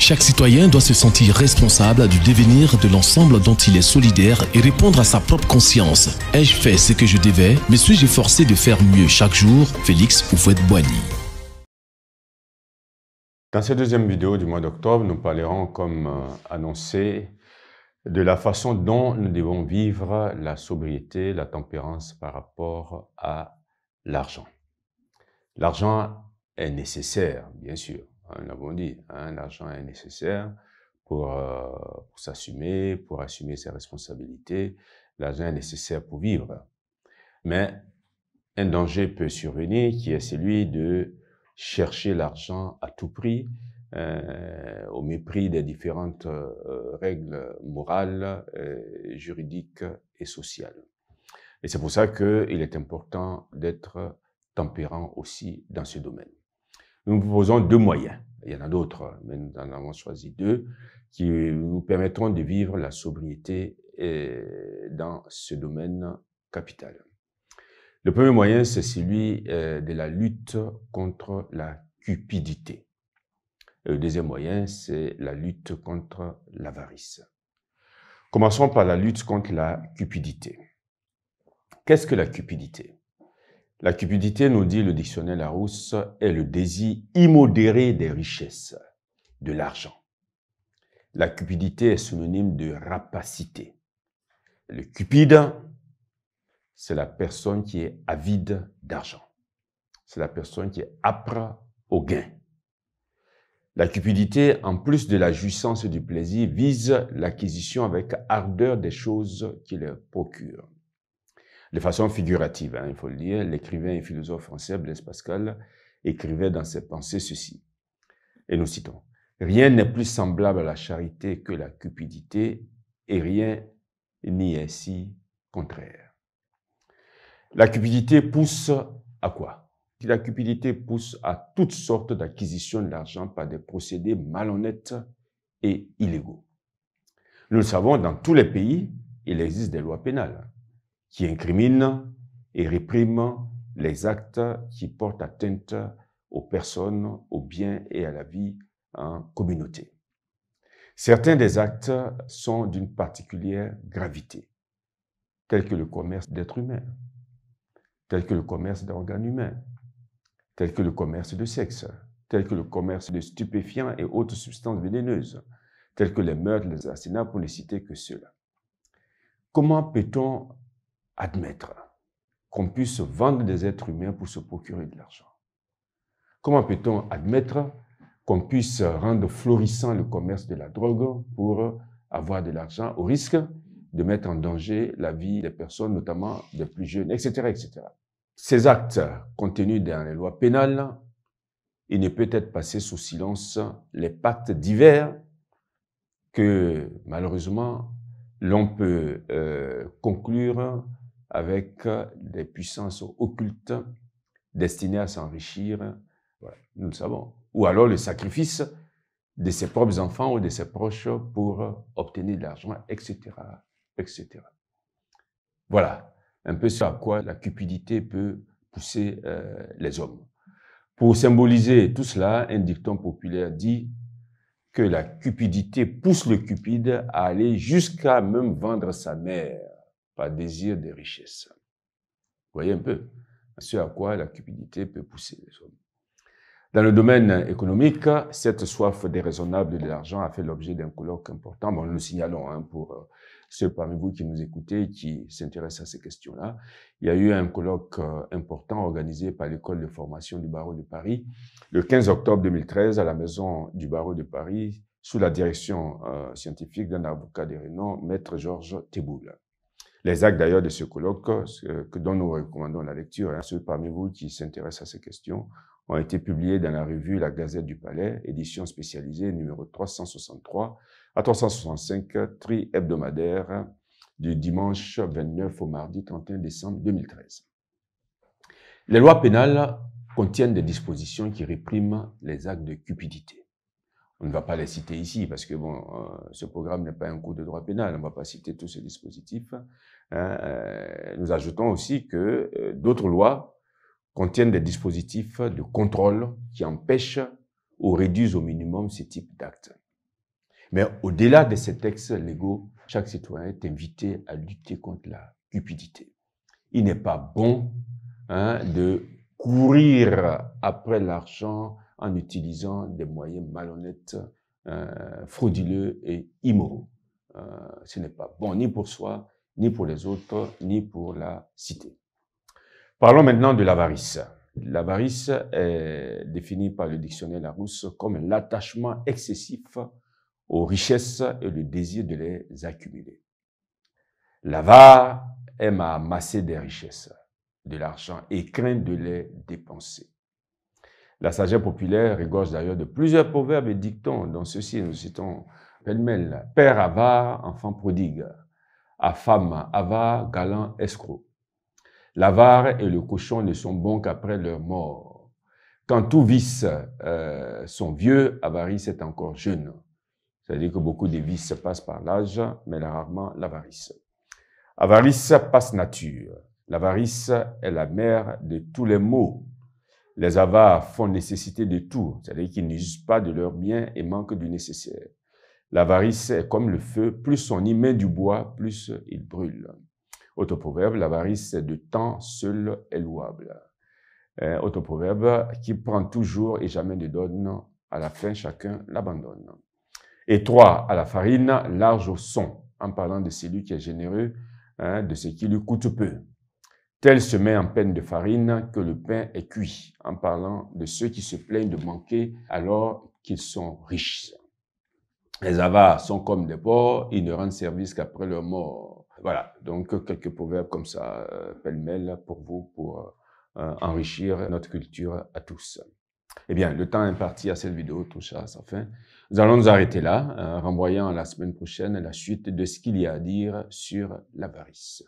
Chaque citoyen doit se sentir responsable du devenir de l'ensemble dont il est solidaire et répondre à sa propre conscience. Ai-je fait ce que je devais? Me suis-je forcé de faire mieux chaque jour? Félix Houphouët-Boigny. Dans cette deuxième vidéo du mois d'octobre, nous parlerons, comme annoncé, de la façon dont nous devons vivre la sobriété, la tempérance par rapport à l'argent. L'argent est nécessaire, bien sûr. Nous l'avons dit, l'argent est nécessaire pour s'assumer, pour assumer ses responsabilités. L'argent est nécessaire pour vivre. Mais un danger peut survenir qui est celui de chercher l'argent à tout prix, au mépris des différentes règles morales, juridiques et sociales. Et c'est pour ça qu'il est important d'être tempérant aussi dans ce domaine. Nous proposons deux moyens. Il y en a d'autres, mais nous en avons choisi deux qui nous permettront de vivre la sobriété dans ce domaine capital. Le premier moyen, c'est celui de la lutte contre la cupidité. Et le deuxième moyen, c'est la lutte contre l'avarice. Commençons par la lutte contre la cupidité. Qu'est-ce que la cupidité? La cupidité, nous dit le dictionnaire Larousse, est le désir immodéré des richesses, de l'argent. La cupidité est synonyme de rapacité. Le cupide, c'est la personne qui est avide d'argent. C'est la personne qui est âpre au gain. La cupidité, en plus de la jouissance et du plaisir, vise l'acquisition avec ardeur des choses qui les procurent. De façon figurative, il faut le dire, l'écrivain et philosophe français Blaise Pascal écrivait dans ses pensées ceci. Et nous citons, « Rien n'est plus semblable à la charité que la cupidité, et rien n'y est si contraire. » La cupidité pousse à quoi? La cupidité pousse à toutes sortes d'acquisitions de l'argent par des procédés malhonnêtes et illégaux. Nous le savons, dans tous les pays, il existe des lois pénales qui incriminent et répriment les actes qui portent atteinte aux personnes, aux biens et à la vie en communauté. Certains des actes sont d'une particulière gravité, tels que le commerce d'êtres humains, tels que le commerce d'organes humains, tels que le commerce de sexe, tels que le commerce de stupéfiants et autres substances vénéneuses, tels que les meurtres, les assassinats, pour ne citer que ceux-là. Comment peut-on admettre qu'on puisse vendre des êtres humains pour se procurer de l'argent? Comment peut-on admettre qu'on puisse rendre florissant le commerce de la drogue pour avoir de l'argent au risque de mettre en danger la vie des personnes, notamment des plus jeunes, etc., etc. Ces actes contenus dans les lois pénales, il ne peut être passé sous silence les pactes divers que, malheureusement, l'on peut conclure avec des puissances occultes destinées à s'enrichir, voilà, nous le savons. Ou alors le sacrifice de ses propres enfants ou de ses proches pour obtenir de l'argent, etc., etc. Voilà un peu ce à quoi la cupidité peut pousser les hommes. Pour symboliser tout cela, un dicton populaire dit que la cupidité pousse le cupide à aller jusqu'à même vendre sa mère par désir de richesse. Vous voyez un peu ce à quoi la cupidité peut pousser les hommes. Dans le domaine économique, cette soif déraisonnable de l'argent a fait l'objet d'un colloque important. Bon, nous le signalons pour ceux parmi vous qui nous écoutez et qui s'intéressent à ces questions-là. Il y a eu un colloque important organisé par l'école de formation du barreau de Paris le 15 octobre 2013 à la maison du barreau de Paris sous la direction scientifique d'un avocat de renom, Maître Georges Teboul. Les actes d'ailleurs de ce colloque, dont nous recommandons la lecture, ceux parmi vous qui s'intéressent à ces questions, ont été publiés dans la revue La Gazette du Palais, édition spécialisée numéro 363 à 365, tri-hebdomadaire du dimanche 29 au mardi 31 décembre 2013. Les lois pénales contiennent des dispositions qui répriment les actes de cupidité. On ne va pas les citer ici parce que bon, ce programme n'est pas un cours de droit pénal, on ne va pas citer tous ces dispositifs. Nous ajoutons aussi que d'autres lois contiennent des dispositifs de contrôle qui empêchent ou réduisent au minimum ce type d'actes. Mais au-delà de ces textes légaux, chaque citoyen est invité à lutter contre la cupidité. Il n'est pas bon de courir après l'argent en utilisant des moyens malhonnêtes, frauduleux et immoraux. Ce n'est pas bon ni pour soi, ni pour les autres, ni pour la cité. Parlons maintenant de l'avarice. L'avarice est définie par le dictionnaire Larousse comme l'attachement excessif aux richesses et le désir de les accumuler. L'avare aime à amasser des richesses, de l'argent et craint de les dépenser. La sagesse populaire regorge d'ailleurs de plusieurs proverbes et dictons, dont ceux-ci nous citons pêle-mêle. Père avare, enfant prodigue. À femme avare, galant escroc. L'avare et le cochon ne sont bons qu'après leur mort. Quand tout vice sont vieux, avarice est encore jeune. C'est-à-dire que beaucoup de vices passent par l'âge, mais rarement l'avarice. Avarice passe nature. L'avarice est la mère de tous les maux. Les avares font nécessité de tout, c'est-à-dire qu'ils n'usent pas de leurs biens et manquent du nécessaire. L'avarice est comme le feu, plus on y met du bois, plus il brûle. Autre proverbe, l'avarice de temps seul est louable. Autre proverbe, qui prend toujours et jamais ne donne, à la fin chacun l'abandonne. Et 3, à la farine, large au son, en parlant de celui qui est généreux, de ce qui lui coûte peu. Tel se met en peine de farine que le pain est cuit, en parlant de ceux qui se plaignent de manquer alors qu'ils sont riches. Les avares sont comme des porcs, ils ne rendent service qu'après leur mort. Voilà, donc quelques proverbes comme ça, pêle-mêle pour vous, pour enrichir notre culture à tous. Eh bien, le temps imparti à cette vidéo touche à sa fin. Nous allons nous arrêter là, renvoyant à la semaine prochaine la suite de ce qu'il y a à dire sur l'avarice.